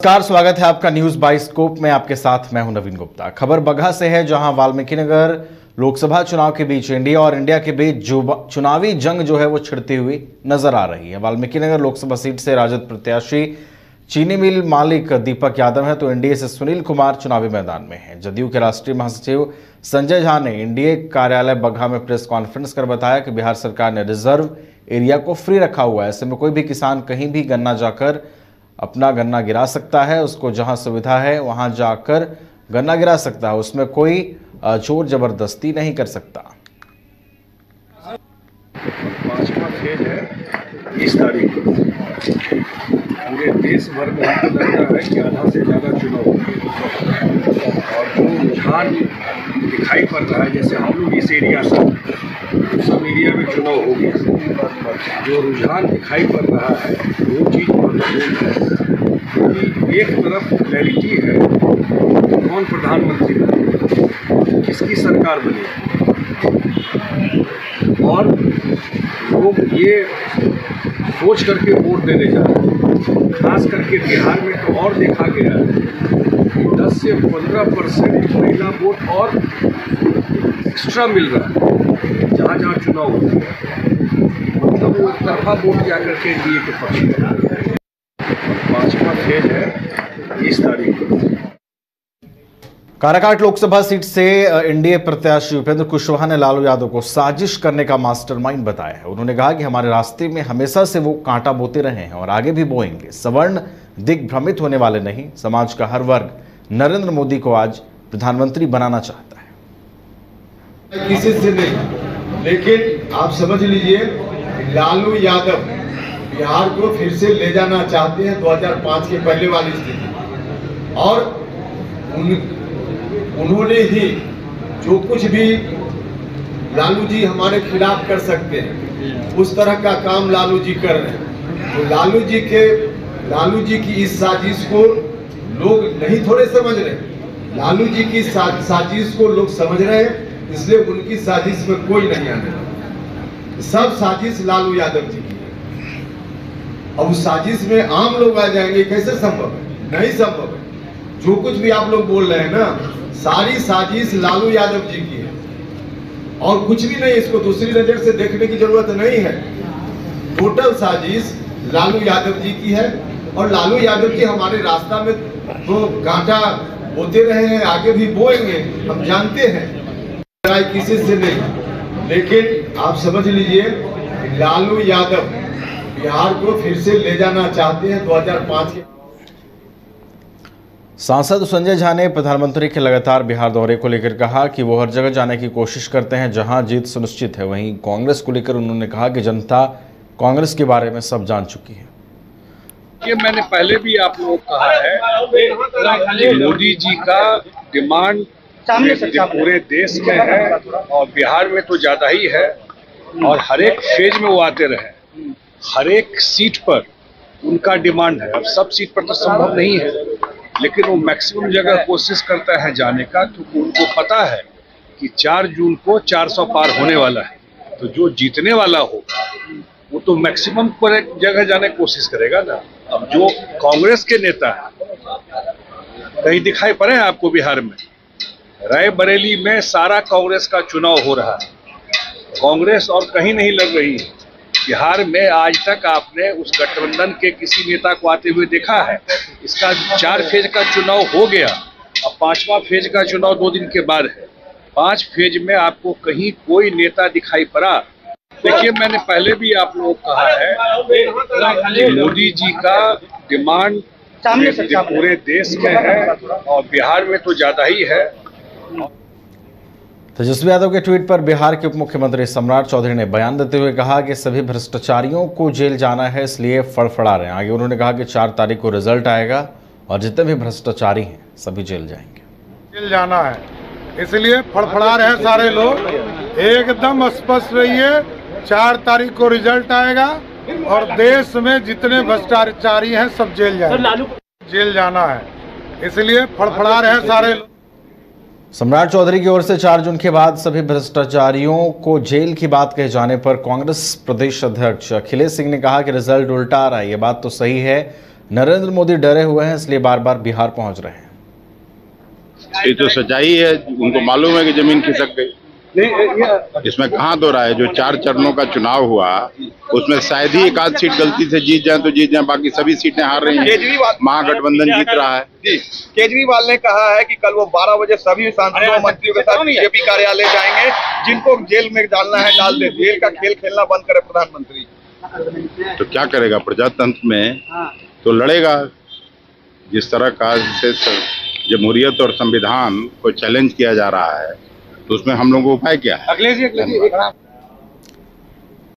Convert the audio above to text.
नमस्कार, स्वागत है आपका न्यूज बाइस्कोप में। आपके साथ मैं हूं नवीन गुप्ता। खबर बगहा से है, जहां वाल्मीकिनगर लोकसभा चुनाव के बीच इंडिया और इंडिया के बीच चुनावी जंग जो है वो छिड़ती हुई नजर आ रही है। वाल्मीकिनगर लोकसभा सीट से राजद प्रत्याशी चीनी मिल मालिक दीपक यादव है, तो एनडीए से सुनील कुमार चुनावी मैदान में है। जदयू के राष्ट्रीय महासचिव संजय झा ने एनडीए कार्यालय बगहा में प्रेस कॉन्फ्रेंस कर बताया कि बिहार सरकार ने रिजर्व एरिया को फ्री रखा हुआ है। ऐसे में कोई भी किसान कहीं भी गन्ना जाकर अपना गन्ना गिरा सकता है। उसको जहां सुविधा है वहां जाकर गन्ना गिरा सकता है, उसमें कोई जोर जबरदस्ती नहीं कर सकता। 5वां फेज है 30 तारीख को। पूरे देश भर में हमको लगता है कि आधा से ज़्यादा चुनाव और जो रुझान दिखाई पड़ रहा है, जैसे हम लोग इस एरिया से सब एरिया में चुनाव हो गया, जो रुझान दिखाई पड़ रहा है वो चीज़ महत्वपूर्ण है कि एक तरफ क्लैरिटी है कौन प्रधानमंत्री बने, किसकी सरकार बने, और लोग ये सोच करके वोट देने जा रहे हैं। खास करके बिहार में तो और देखा गया है कि 10 से 15% महिला वोट और एक्स्ट्रा मिल रहा है जहाँ जहाँ चुनाव होता है। मतलब वो एक तरफा वोट जाकर के एनडीए के पक्ष में। 5वां फेज है 30 तारीख को। काराकाट लोकसभा सीट से एनडीए प्रत्याशी उपेंद्र कुशवाहा ने लालू यादव को साजिश करने का मास्टरमाइंड बताया है। उन्होंने कहा कि हमारे रास्ते में हमेशा से वो कांटा बोते रहे हैं और आगे भी बोएंगे। सवर्ण दिग्भ्रमित होने वाले नहीं, समाज का हर वर्ग नरेंद्र मोदी को आज प्रधानमंत्री बनाना चाहता है। किसी से नहीं, लेकिन आप समझ लीजिए लालू यादव बिहार को फिर से ले जाना चाहते हैं 2005 के पहले वाली स्थिति, और उन्होंने ही जो कुछ भी लालू जी हमारे खिलाफ कर सकते हैं उस तरह का काम लालू जी कर रहे हैं। तो लालू जी की इस साजिश को लोग नहीं थोड़े समझ रहे, लालू जी की साजिश को लोग समझ रहे हैं, इसलिए उनकी साजिश में कोई नहीं आने वाला। सब साजिश लालू यादव जी की है। अब उस साजिश में आम लोग आ जाएंगे, कैसे संभव है? नहीं संभव है। जो कुछ भी आप लोग बोल रहे हैं ना, सारी साजिश लालू यादव जी की है और कुछ भी नहीं। इसको दूसरी नजर से देखने की जरूरत नहीं है। टोटल साजिश लालू यादव जी की है और लालू यादव जी हमारे रास्ता में तो कांटा बोते रहे हैं, आगे भी बोएंगे, हम जानते हैं। किसी से नहीं, लेकिन आप समझ लीजिए लालू यादव बिहार को फिर से ले जाना चाहते हैं 2005 के। सांसद संजय झा ने प्रधानमंत्री के लगातार बिहार दौरे को लेकर कहा कि वो हर जगह जाने की कोशिश करते हैं जहां जीत सुनिश्चित है। वहीं कांग्रेस को लेकर उन्होंने कहा कि जनता कांग्रेस के बारे में सब जान चुकी है। ये मैंने पहले भी आप लोगों को कहा है कि मोदी जी का डिमांड पूरे देश में है और बिहार में तो ज्यादा ही है, और हर एक फेज में वो आते रहे। हर एक सीट पर उनका डिमांड है। अब सब सीट पर तो संभव नहीं है, लेकिन वो मैक्सिमम जगह कोशिश करता है जाने का, क्योंकि उनको पता है कि 4 जून को 400 पार होने वाला है। तो जो जीतने वाला होगा वो तो मैक्सिमम पर एक जगह जाने की कोशिश करेगा ना। अब जो कांग्रेस के नेता है कहीं दिखाई पड़े हैं आपको बिहार में? रायबरेली में सारा कांग्रेस का चुनाव हो रहा है, कांग्रेस और कहीं नहीं लग रही है। बिहार में आज तक आपने उस गठबंधन के किसी नेता को आते हुए देखा है? इसका 4 फेज का चुनाव हो गया, अब 5वां फेज का चुनाव 2 दिन के बाद है। 5 फेज में आपको कहीं कोई नेता दिखाई पड़ा? देखिए, मैंने पहले भी आप लोगों को कहा है कि मोदी जी का डिमांड पूरे देश में है और बिहार में तो ज्यादा ही है। तेजस्वी यादव के ट्वीट पर बिहार के उप मुख्यमंत्री सम्राट चौधरी ने बयान देते हुए कहा कि सभी भ्रष्टाचारियों को जेल जाना है, इसलिए फड़फड़ा रहे हैं। आगे उन्होंने कहा कि 4 तारीख को रिजल्ट आएगा और जितने भी भ्रष्टाचारी हैं सभी जेल जाएंगे। जेल जाना है, इसलिए फड़फड़ा रहे हैं सारे लोग। एकदम स्पष्ट रहिए, 4 तारीख को रिजल्ट आएगा और देश में जितने भ्रष्टाचारी हैं सब जेल जाएंगे। जेल जाना है, इसलिए फड़फड़ा रहे हैं सारे लोग। सम्राट चौधरी की ओर से 4 जून के बाद सभी भ्रष्टाचारियों को जेल की बात कहे जाने पर कांग्रेस प्रदेश अध्यक्ष अखिलेश सिंह ने कहा कि रिजल्ट उल्टा आ रहा है। ये बात तो सही है, नरेंद्र मोदी डरे हुए हैं, इसलिए बार बार बिहार पहुंच रहे हैं। ये तो सच्चाई है, उनको मालूम है कि जमीन खिसक गई। इसमें कहाँ दो राय है। जो 4 चरणों का चुनाव हुआ उसमें शायद ही 1 आध सीट गलती से जीत जाए तो जीत जाए, बाकी सभी सीटें हार रही हैं। महागठबंधन जीत रहा है। केजरीवाल ने कहा है कि कल वो 12 बजे सभी सांसदों मंत्रियों के साथ बीजेपी कार्यालय जाएंगे, जिनको जेल में डालना है डाल दे। जेल का खेल खेलना बंद करे प्रधानमंत्री। तो क्या करेगा प्रजातंत्र में, तो लड़ेगा। जिस तरह का जमहूरियत और संविधान को चैलेंज किया जा रहा है तो उसमें हम लोगों को उपाय क्या है। अखिलेश जी